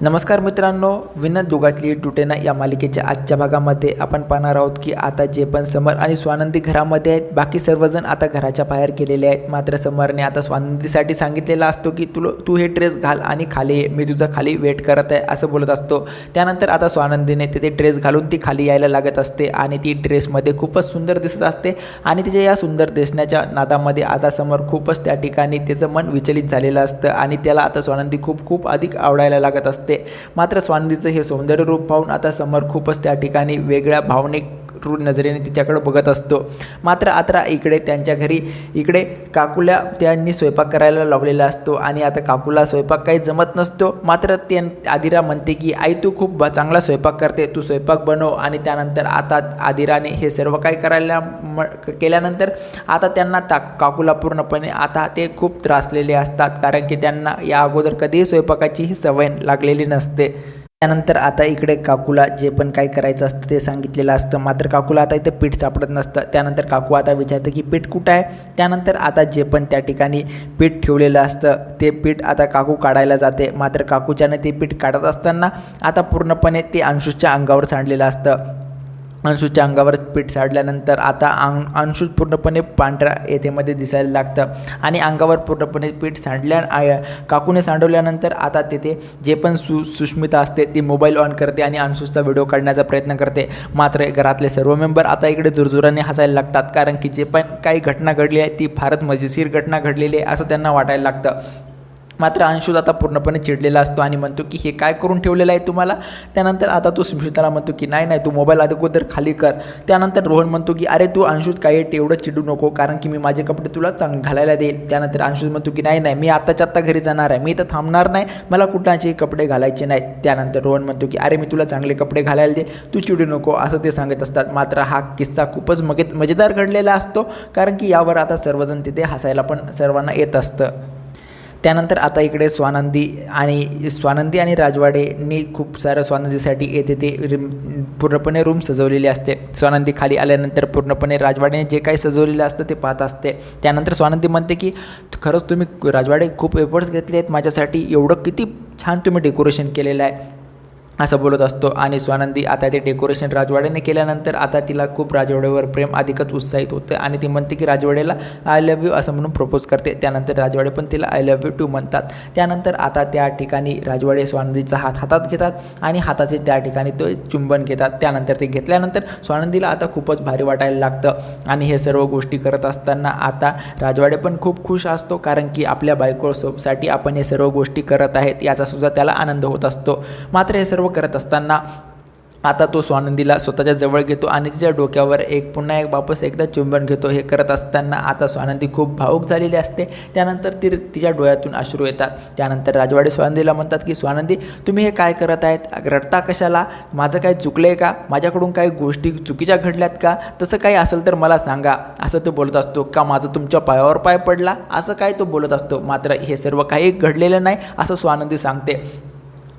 नमस्कार मित्रांनो, विनंत दोघातली टुटेना या मालिकेच्या आजच्या भागामध्ये आपण पाहणार आहोत की आता जे पण समर आणि स्वानंदी घरामध्ये आहेत, बाकी सर्वजण आता घराच्या बाहेर गेलेले आहेत. मात्र समरने आता स्वानंदीसाठी सांगितलेला असतो की तू हे ड्रेस घाल आणि खाली ये, मी तुझा खाली वेट करत आहे असं बोलत असतो. त्यानंतर आता स्वानंदीने ते ड्रेस घालून ती खाली यायला लागत असते आणि ती ड्रेसमध्ये खूपच सुंदर दिसत असते आणि तिच्या या सुंदर दिसण्याच्या नादामध्ये आता समर खूपच त्या ठिकाणी त्याचं मन विचलित झालेलं असतं आणि त्याला आता स्वानंदी खूप अधिक आवडायला लागत असते. मात्र स्वानंदीचं हे सौंदर्य रूप पाहून आता समर खूपच त्या ठिकाणी वेगळ्या भावनिक नजरेने तिच्याकडे बघत असतो. मात्र आता इकडे त्यांच्या घरी इकडे काकूला त्यांनी स्वयंपाक करायला लावलेला असतो आणि आता काकूला स्वयंपाक काही जमत नसतो. मात्र आदिरा म्हणते की आई तू खूप चांगला स्वयंपाक करते, तू स्वयंपाक बनव. आणि त्यानंतर आता आदिराने हे सर्व काही केल्यानंतर आता त्यांना काकूला पूर्णपणे आता ते खूप त्रासलेले असतात, कारण की त्यांना या अगोदर कधीही स्वयंपाकाची ही सवय लागलेली नसते. त्यानंतर आता इकडे काकूला जे पण काही करायचं असतं ते सांगितलेलं असतं. मात्र काकूला आता इथं पीठ सापडत नसतं. त्यानंतर काकू आता विचारते की पीठ कुठं आहे. त्यानंतर आता जे पण त्या ठिकाणी पीठ ठेवलेलं असतं ते पीठ आता काकू काढायला जाते. मात्र काकूच्यानं ते पीठ काढत असताना आता पूर्णपणे ते अंशूच्या अंगावर सांडलेलं असतं. अंशूच्या अंगावर पीठ साडल्यानंतर आता अंशू पूर्णपणे पांढऱ्या येथेमध्ये दिसायला लागतं आणि अंगावर पूर्णपणे पीठ काकूने सांडवल्यानंतर आता तेथे जे पण सुष्मिता असते ती मोबाईल ऑन करते आणि अंशूचा व्हिडिओ काढण्याचा प्रयत्न करते. मात्र घरातले सर्व मेंबर आता इकडे जोरजोराने हसायला लागतात, कारण की जे पण काही घटना घडली आहे ती फारच मजेशीर घटना घडलेली आहे असं त्यांना वाटायला लागतं. मात्र अंशू आता पूर्णपणे चिडलेला असतो आणि म्हणतो की हे काय करून ठेवलेलं आहे तुम्हाला. त्यानंतर आता तो सुष्मिताला म्हणतो की नाही तू मोबाईल अगोदर खाली कर. त्यानंतर रोहन म्हणतो की अरे तू अंशूत काही एवढं चिडू नको, कारण की मी माझे कपडे तुला घालायला देईल. त्यानंतर अंशू म्हणतो की नाही मी आत्ताच्या आत्ता घरी जाणार आहे, मी इथं थांबणार नाही, मला कुठल्याचे कपडे घालायचे नाहीत. त्यानंतर रोहन म्हणतो की अरे मी तुला चांगले कपडे घालायला दे, तू चिडू नको असं ते सांगत असतात. मात्र हा किस्सा खूपच मजेदार घडलेला असतो, कारण की यावर आता सर्वजण तिथे हसायला पण सर्वांना येत असतं. त्यानंतर आता इकडे स्वानंदी आणि राजवाडेंनी खूप सारं स्वानंदीसाठी येते ते पूर्णपणे रूम सजवलेली असते. स्वानंदी खाली आल्यानंतर पूर्णपणे राजवाडेने जे काही सजवलेलं असतं ते पाहत असते. त्यानंतर स्वानंदी म्हणते की खरंच तुम्ही राजवाडे खूप एफर्ट्स घेतले आहेत माझ्यासाठी, एवढं किती छान तुम्ही डेकोरेशन केलेलं आहे असं बोलत असतो. आणि स्वानंदी आता ते डेकोरेशन राजवाड्याने केल्यानंतर आता तिला खूप राजवाड्यावर प्रेम अधिकच उत्साहित होतं आणि ती म्हणते की राजवाड्याला आय लव्ह यू असं म्हणून प्रपोज करते. त्यानंतर राजवाडे पण तिला आय लव्ह यू टू म्हणतात. त्यानंतर आता त्या ठिकाणी राजवाडे स्वानंदीचा हातात घेतात आणि हाताचे त्या ठिकाणी तो चुंबन घेतात. त्यानंतर ते घेतल्यानंतर स्वानंदीला आता खूपच भारी वाटायला लागतं आणि हे सर्व गोष्टी करत असताना आता राजवाडे पण खूप खुश असतो, कारण की आपल्या बायकोसाठी आपण हे सर्व गोष्टी करत आहेत याचासुद्धा त्याला आनंद होत असतो. मात्र हे सर्व करत असताना आता तो स्वानंदीला स्वतःच्या जवळ घेतो आणि तिच्या डोक्यावर पुन्हा वापस एकदा चुंबन घेतो. हे करत असताना आता स्वानंदी खूप भावूक झालेली असते. त्यानंतर तिच्या डोळ्यातून अश्रू येतात. त्यानंतर राजवाडे स्वानंदीला म्हणतात की स्वानंदी तुम्ही हे काय करत आहेत, रडता कशाला, माझं काय चुकलं आहे का, माझ्याकडून काही गोष्टी चुकीच्या घडल्यात का, तसं काही असेल तर मला सांगा असं तो बोलत असतो. का माझं तुमच्या पायावर पाय पडला असं काय तो बोलत असतो. मात्र हे सर्व काही घडलेलं नाही असं स्वानंदी सांगते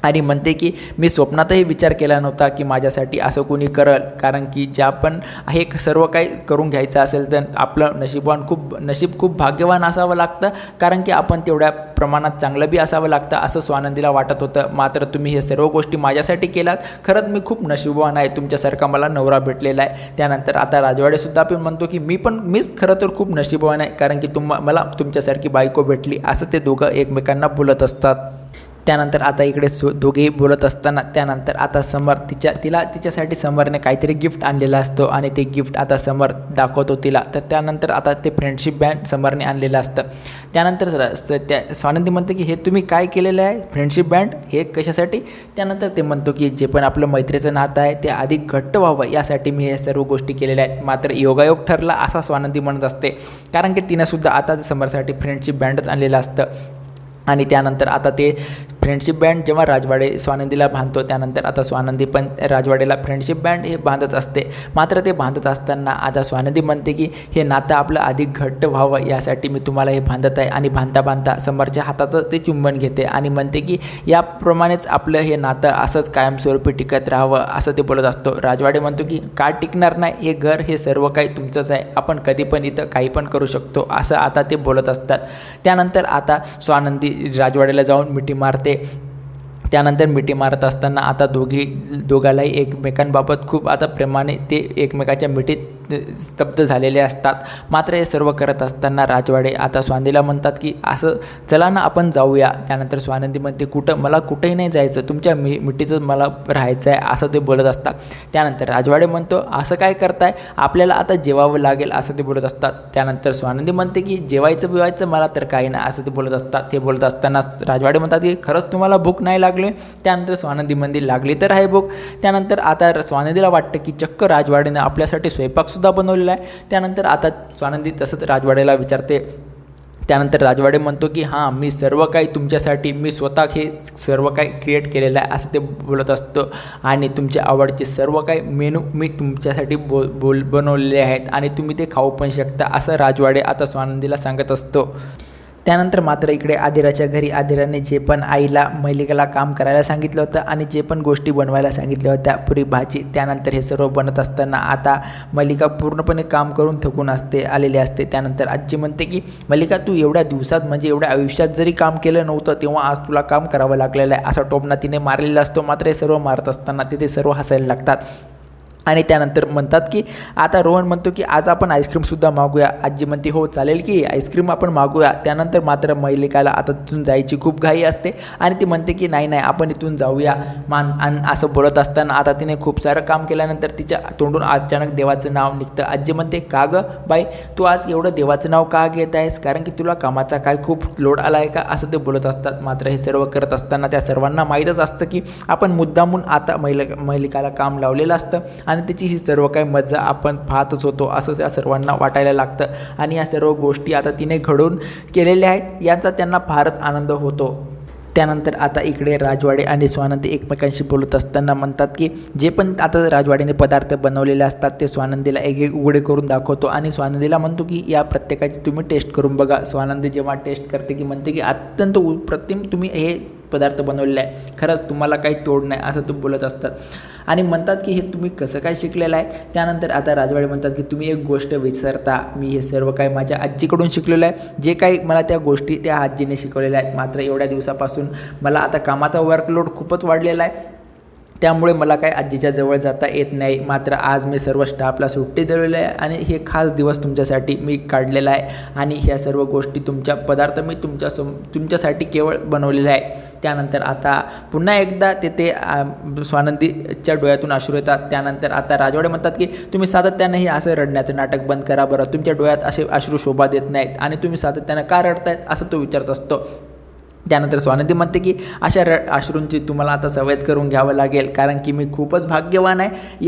आणि म्हणते की मी स्वप्नातही विचार केला नव्हता की माझ्यासाठी असं कोणी करल, कारण की ज्या पण हे सर्व काही करून घ्यायचं असेल तर आपलं नशीब खूप भाग्यवान असावं लागतं, कारण की आपण तेवढ्या प्रमाणात चांगलं बी असावं लागतं असं स्वानंदीला वाटत होतं. मात्र तुम्ही हे सर्व गोष्टी माझ्यासाठी केलात, खरंच मी खूप नशीबवान आहे, तुमच्यासारखा मला नवरा भेटलेला आहे. त्यानंतर आता राजवाडेसुद्धा आपण म्हणतो की मीच खरं तर खूप नशीबवान आहे, कारण की मला तुमच्यासारखी बायको भेटली असं ते दोघं एकमेकांना बोलत असतात. त्यानंतर आता इकडे दोघेही बोलत असताना त्यानंतर आता समर तिच्यासाठी समरने काहीतरी गिफ्ट आणलेलं असतं आणि ते गिफ्ट आता समर दाखवतो तिला. तर त्यानंतर आता ते फ्रेंडशिप बँड समरने आणलेलं असतं. त्यानंतर स्वानंदी म्हणते की हे तुम्ही काय केलेलं आहे फ्रेंडशिप बँड, हे कशासाठी. त्यानंतर ते म्हणतो की जे पण आपलं मैत्रीचं नातं आहे ते अधिक घट्ट व्हावं यासाठी मी हे सर्व गोष्टी केलेल्या आहेत. मात्र योगायोग ठरला असा स्वानंदी म्हणत असते, कारण की तिनेसुद्धा आता समरसाठी फ्रेंडशिप बँडच आणलेलं असतं. आणि त्यानंतर आता ते फ्रेंडशिप बँड जेव्हा राजवाडे स्वानंदीला बांधतो, त्यानंतर आता स्वानंदी पण राजवाडेला फ्रेंडशिप बँड हे बांधत असते. मात्र ते बांधत असताना आता स्वानंदी म्हणते की हे नातं आपलं अधिक घट्ट व्हावं यासाठी मी तुम्हाला हे बांधत आहे. आणि बांधता समोरच्या हाताचं ते चुंबन घेते आणि म्हणते की याप्रमाणेच आपलं हे नातं असंच कायमस्वरूपी टिकत राहावं असं ते बोलत असतो. राजवाडे म्हणतो की का टिकणार नाही, हे घर हे सर्व काही तुमचंच आहे, आपण कधी पण इथं काही पण करू शकतो असं आता ते बोलत असतात. त्यानंतर आता स्वानंदी राजवाड्याला जाऊन मिठी मारते. त्यानंतर मिठी मारत असताना आता दोघालाही एकमेकांबाबत खूप आता प्रेमाने ते एकमेकाच्या मिठीत स्तब्ध झालेले असतात. मात्र हे सर्व करत असताना राजवाडे आता स्वानंदीला म्हणतात की असं चला ना आपण जाऊया. त्यानंतर स्वानंदी म्हणते कुठं, मला कुठेही नाही जायचं, तुमच्या मिठीतच मला राहायचं आहे असं ते बोलत असतात. त्यानंतर राजवाडे म्हणतो असं काय करताय, आपल्याला आता जेवावं लागेल असं ते बोलत असतात. त्यानंतर स्वानंदी म्हणते की जेवायचं बिवायचं मला तर काही नाही असं ते बोलत असतात. ते बोलत असताना राजवाडे म्हणतात की खरंच तुम्हाला भूक नाही लागली. त्यानंतर स्वानंदी म्हणते लागली तर आहे भूक. त्यानंतर आता स्वानंदीला वाटतं की चक्क राजवाडेने आपल्यासाठी स्वयंपाकसुद्धा बनवलेला आहे. त्यानंतर आता स्वानंदी तसंच राजवाडेला विचारते. त्यानंतर राजवाडे म्हणतो की हां, मी सर्व काही तुमच्यासाठी मी स्वतः हे सर्व काही क्रिएट केलेलं आहे असं ते बोलत असतो. आणि तुमच्या आवडचे सर्व काही मेनू मी तुमच्यासाठी बनवलेले आहेत आणि तुम्ही ते खाऊ पण शकता असं राजवाडे आता स्वानंदीला सांगत असतो. त्यानंतर मात्र इकडे आदिराच्या घरी आदिराने जे पण आईला मल्लिकाला काम करायला सांगितलं होतं आणि जे पण गोष्टी बनवायला सांगितल्या होत्या, पुरी भाजी, त्यानंतर हे सर्व बनत असताना आता मल्लिका पूर्णपणे काम करून थकून आलेली असते. त्यानंतर आजी म्हणते की मल्लिका तू एवढ्या दिवसात म्हणजे एवढ्या आयुष्यात जरी काम केलं नव्हतं तेव्हा आज तुला काम करावं लागलेलं आहे असा टोमणा तिने मारलेला असतो. मात्र हे सर्व मारत असताना तिथे सर्व हसायला लागतात. आणि त्यानंतर म्हणतात की आता रोहन म्हणतो की आज आपण आईस्क्रीमसुद्धा मागूया. आजी म्हणते हो चालेल की आईस्क्रीम आपण मागूया. त्यानंतर मात्र मल्लिकाला आता तिथून जायची खूप घाई असते आणि ती म्हणते की नाही आपण इथून जाऊया आणि असं बोलत असताना आता तिने खूप सारं काम केल्यानंतर तिच्या तोंडून अचानक देवाचं नाव निघतं. आजी म्हणते का गं बाई, तू आज एवढं देवाचं नाव का घेत आहेस, कारण की तुला कामाचा काय खूप लोड आला आहे का असं ते बोलत असतात. मात्र हे सर्व करत असताना त्या सर्वांना माहीतच असतं की आपण मुद्दामून आता मल्लिकाला काम लावलेलं असतं आणि त्याची ही सर्व काही मजा आपण पाहतच होतो असं त्या सर्वांना वाटायला लागतं. आणि या सर्व गोष्टी आता तिने घडवून केलेल्या आहेत याचा त्यांना फारच आनंद होतो. त्यानंतर आता इकडे राजवाडे आणि स्वानंदी एकमेकांशी बोलत असताना म्हणतात की जे पण आता राजवाडीने पदार्थ बनवलेले असतात ते स्वानंदीला एक उघडे करून दाखवतो आणि स्वानंदीला म्हणतो की या प्रत्येकाची तुम्ही टेस्ट करून बघा. स्वानंदी जेव्हा टेस्ट करते की म्हणते की अत्यंत प्रतिम तुम्ही हे पदार्थ बनवलेला आहे, खरंच तुम्हाला काही तोड नाही असं तुम्ही बोलत असतात. आणि म्हणतात की हे तुम्ही कसं काय शिकलेलं आहे. त्यानंतर आता राजवाडे म्हणतात की तुम्ही एक गोष्ट विसरता, मी हे सर्व काही माझ्या आजीकडून शिकलेलं आहे, जे काही मला त्या गोष्टी त्या आजीने शिकवलेल्या आहेत. मात्र एवढ्या दिवसापासून मला आता कामाचा वर्कलोड खूपच वाढलेला आहे, त्यामुळे मला काही आजीच्या जवळ जाता येत नाही. मात्र आज मी सर्व स्टाफला सुट्टी दिलेली आहे आणि हे खास दिवस तुमच्यासाठी मी काढलेला आहे आणि ह्या सर्व गोष्टी तुमच्या पदार्थ मी तुमच्यासाठी केवळ बनवलेले आहे. त्यानंतर आता पुन्हा एकदा तेथे स्वानंदीच्या डोळ्यातून अश्रू येतात. त्यानंतर आता राजवाडे म्हणतात की तुम्ही सातत्याने हे असं रडण्याचं नाटक बंद करा बरं, तुमच्या डोळ्यात असे अश्रू शोभा देत नाहीत आणि तुम्ही सातत्याने का रडतायत असं तो विचारत असतो. त्यानंतर स्वानंदी म्हणते की अशा अश्रूंची तुम्हाला आता सवयच करून घ्यावं लागेल, कारण की मी खूपच भाग्यवान आहे.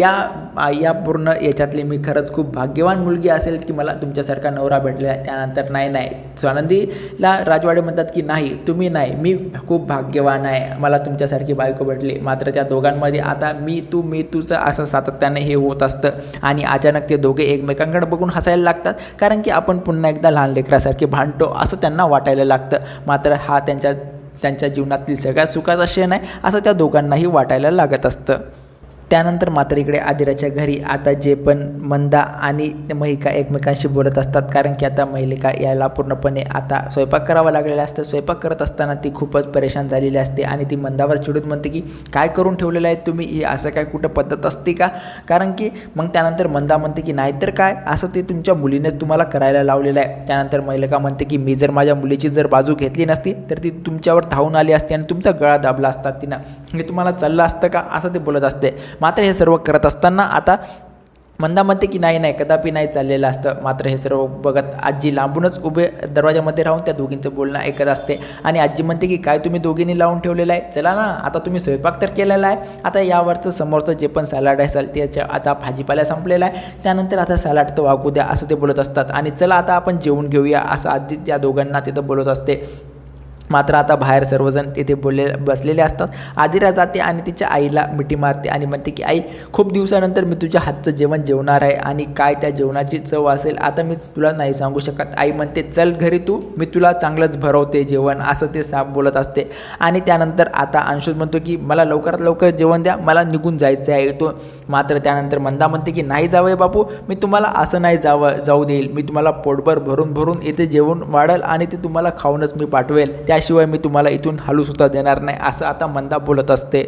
या पूर्ण याच्यातली मी खरंच खूप भाग्यवान मुलगी असेल की मला तुमच्यासारखा नवरा भेटला आहे. त्यानंतर नाही स्वानंदीला राजवाडे म्हणतात की नाही तुम्ही नाही, मी खूप भाग्यवान आहे, मला तुमच्यासारखी बायको भेटली. मात्र त्या दोघांमध्ये आता मी तूचं असं सातत्याने हे होत असतं आणि अचानक ते दोघे एकमेकांकडे बघून हसायला लागतात, कारण की आपण पुन्हा एकदा लहान लेकरासारखे भांडतो असं त्यांना वाटायला लागतं. मात्र हा त्यांच्या जीवनातील सगळ्यात सुखाचा क्षण आहे असं त्या दोघांनाही वाटायला लागत असतं. त्यानंतर मात्र इकडे आदिराच्या घरी आता जे पण मंदा आणि महिका एकमेकांशी बोलत असतात, कारण की आता महिका याला पूर्णपणे आता स्वयंपाक करावा लागलेला असतं. स्वयंपाक करत असताना ती खूपच परेशान झालेली असते आणि ती मंदावर चिडून म्हणते की काय करून ठेवलेलं आहे तुम्ही, ही असं काय कुठं पद्धत असते का, कारण की मग त्यानंतर मंदा म्हणते की नाहीतर काय, असं ते तुमच्या मुलीनेच तुम्हाला करायला लावलेलं आहे. त्यानंतर महिका म्हणते की मी जर माझ्या मुलीची जर बाजू घेतली नसती तर ती तुमच्यावर धावून आली असती आणि तुमचा गळा दाबला असता तिनं, हे तुम्हाला चाललं असतं का असं ते बोलत असते. मात्र हे सर्व करत असताना आता मंदा म्हणते की नाही कदापि नाही चाललेलं असतं. मात्र हे सर्व बघत आजी लांबूनच उभे दरवाजामध्ये राहून त्या दोघींचं बोलणं ऐकत असते आणि आजी म्हणते की काय तुम्ही दोघींनी लावून ठेवलेलं आहे, चला ना आता तुम्ही स्वयंपाक तर केलेला आहे, आता यावरचं समोरचं जे पण सॅलड असेल त्याच्या आता भाजीपाला संपलेला आहे, त्यानंतर आता सॅलड तर वागू द्या असं ते बोलत असतात आणि चला आता आपण जेवून घेऊया असं आजी त्या दोघांना तिथं बोलत असते. मात्र आता बाहेर सर्वजण तिथे बसलेले असतात. आदिरा जाते आणि तिच्या आईला मिठी मारते आणि म्हणते की आई खूप दिवसानंतर मी तुझ्या हातचं जेवण जेवणार आहे आणि काय त्या जेवणाची चव असेल आता मी तुला नाही सांगू शकत. आई म्हणते चल घरी तू, मी तुला चांगलंच भरवते जेवण असं ते साप बोलत असते. आणि त्यानंतर आता अंशुल म्हणतो की मला लवकरात लवकर जेवण द्या, मला निघून जायचं आहे तो. मात्र त्यानंतर मंदा म्हणते की नाही जावं बापू, मी तुम्हाला असं नाही जाऊ देईल, मी तुम्हाला पोटभर भरून इथे जेवण वाढेल आणि ते तुम्हाला खाऊनच मी पाठवेल. त्याशिवाय मी तुम्हाला इथून हलूसुद्धा देणार नाही, असं आता मंदा बोलत असते.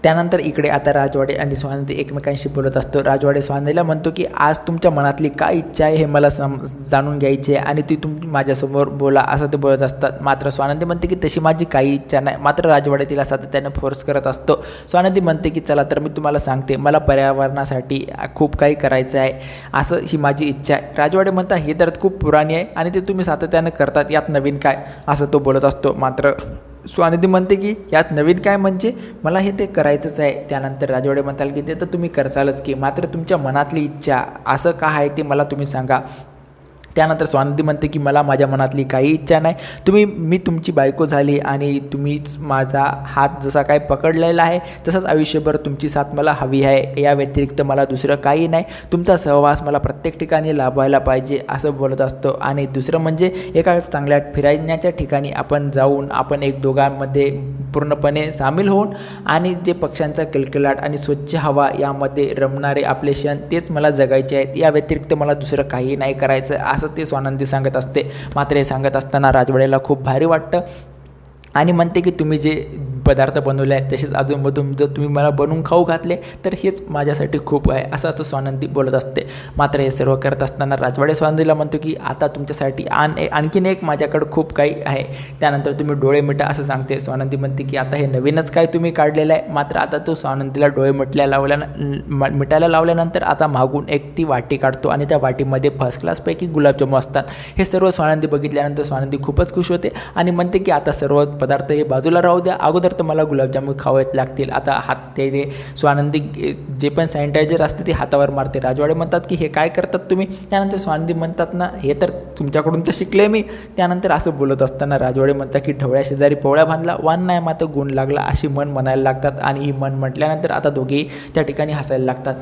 त्यानंतर इकडे आता राजवाडे आणि स्वानंदी एकमेकांशी बोलत असतो. राजवाडे स्वानंदीला म्हणतो की आज तुमच्या मनातली काय इच्छा आहे हे मला जाणून घ्यायची आहे आणि ती तुम्ही माझ्यासमोर बोला, असं ते बोलत असतात. मात्र स्वानंदी म्हणते की तशी माझी काही इच्छा नाही. मात्र राजवाडे तिला सातत्याने फोर्स करत असतो. स्वानंदी म्हणते की चला तर मी तुम्हाला सांगते, मला पर्यावरणासाठी खूप काही करायचं आहे, असं ही माझी इच्छा आहे. राजवाडे म्हणतात ही तर खूप पुराणी आहे आणि ते तुम्ही सातत्याने करतात, यात नवीन काय, असं तो बोलत असतो. मात्र स्वानंदी म्हणते की यात नवीन काय म्हणजे मला हे ते करायचंच आहे. त्यानंतर राजवाडे म्हणताल की ते तर तुम्ही करसालच की, मात्र तुमच्या मनातली इच्छा असं का आहे ते मला तुम्ही सांगा. त्यानंतर स्वानंदी म्हणते की मला माझ्या मनातली काही इच्छा नाही, मी तुमची बायको झाली आणि तुम्हीच माझा हात जसा काय पकडलेला आहे तसंच आयुष्यभर तुमची साथ मला हवी आहे, या व्यतिरिक्त मला दुसरं काही नाही. तुमचा सहवास मला प्रत्येक ठिकाणी लाभायला पाहिजे, असं बोलत असतो. आणि दुसरं म्हणजे एका चांगल्या फिरण्याच्या ठिकाणी आपण जाऊन आपण एक दोघांमध्ये पूर्णपणे सामील होऊन आणि जे पक्ष्यांचा किलकिलाट आणि स्वच्छ हवा यामध्ये रमणारे आपले क्षण तेच मला जगायचे आहेत, या व्यतिरिक्त मला दुसरं काही नाही करायचं, असं ते स्वानंदी सांगत असते. मात्र हे सांगत असताना राजवाड्याला खूप भारी वाटतं आणि म्हणते की तुम्ही जे पदार्थ बनवले आहेत तसेच अधूनमधून जर तुम्ही मला बनवून खाऊ घातले तर हेच माझ्यासाठी खूप आहे, असं आता स्वानंदी बोलत असते. मात्र हे सर्व करत असताना राजवाडे स्वानंदीला म्हणतो की आता तुमच्यासाठी आणखीन एक माझ्याकडं खूप काही आहे. त्यानंतर तुम्ही डोळे मिटा, असं सांगते. स्वानंदी म्हणते की आता हे नवीनच काय तुम्ही काढलेलं आहे. मात्र आता तो स्वानंदीला डोळे मिटायला लावल्यानंतर आता मागून एक ती वाटी काढतो आणि त्या वाटीमध्ये फर्स्ट क्लासपैकी गुलाबजामू असतात. हे सर्व स्वानंदी बघितल्यानंतर स्वानंदी खूपच खुश होते आणि म्हणते की आता सर्व पदार्थ हे बाजूला राहू द्या, अगोदर तर मला गुलाबजामुन खावेच लागतील. आता ते स्वानंदी जे पण सॅनिटायझर असते ते हातावर मारते. राजवाडे म्हणतात की हे काय करतात तुम्ही. त्यानंतर स्वानंदी म्हणतात ना हे तर तुमच्याकडून तर शिकले मी. त्यानंतर असं बोलत असताना राजवाडे म्हणतात की ढवळ्या शेजारी पोवळ्या बांधला, वान नाही मात्र गुण लागला, अशी मन म्हणायला लागतात आणि ही मन म्हटल्यानंतर आता दोघेही त्या ठिकाणी हसायला लागतात.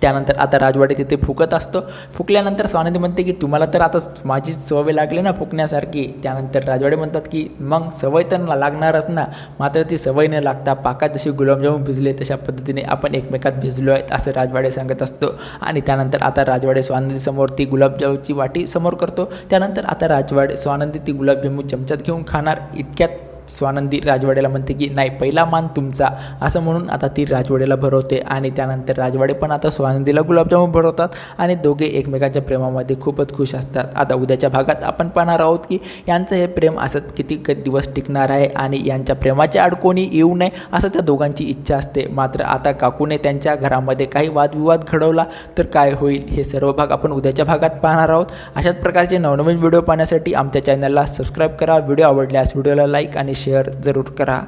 त्यानंतर आता राजवाडे तिथे फुकत असतो. फुकल्यानंतर स्वानंदी म्हणते की तुम्हाला तर आता माझी सवय लागली ना फुकण्यासारखी. त्यानंतर राजवाडे म्हणतात की मग सवय तर लागणारच ना, मात्र ती सवय न लागता पाकात जशी गुलाबजामुन भिजले तशा पद्धतीने आपण एकमेकात भिजलो आहेत, असं राजवाडे सांगत असतो. आणि त्यानंतर आता राजवाडे स्वानंदीसमोर ती गुलाबजामुनची वाटी समोर करतो. त्यानंतर आता स्वानंदी ती गुलाबजामुन चमच्यात घेऊन खाणार. इतक्यात स्वानंदी राजवाड्याला म्हणते की नाही, पहिला मान तुमचा, असं म्हणून आता ती राजवाड्याला भरवते. आणि त्यानंतर राजवाडे पण आता स्वानंदीला गुलाबजामुन भरवतात आणि दोघे एकमेकांच्या प्रेमामध्ये खूपच खुश असतात. आता उद्याच्या भागात आपण पाहणार आहोत की यांचं हे प्रेम असत किती दिवस टिकणार आहे आणि यांच्या प्रेमाच्या आड कोणी येऊ नये असं त्या दोघांची इच्छा असते. मात्र आता काकूने त्यांच्या घरामध्ये काही वादविवाद घडवला तर काय होईल, हे सर्व भाग आपण उद्याच्या भागात पाहणार आहोत. अशाच प्रकारचे नवनवीन व्हिडिओ पाहण्यासाठी आमच्या चॅनलला सबस्क्राईब करा. व्हिडिओ आवडल्यास व्हिडिओला लाईक आणि शेअर जरूर करा.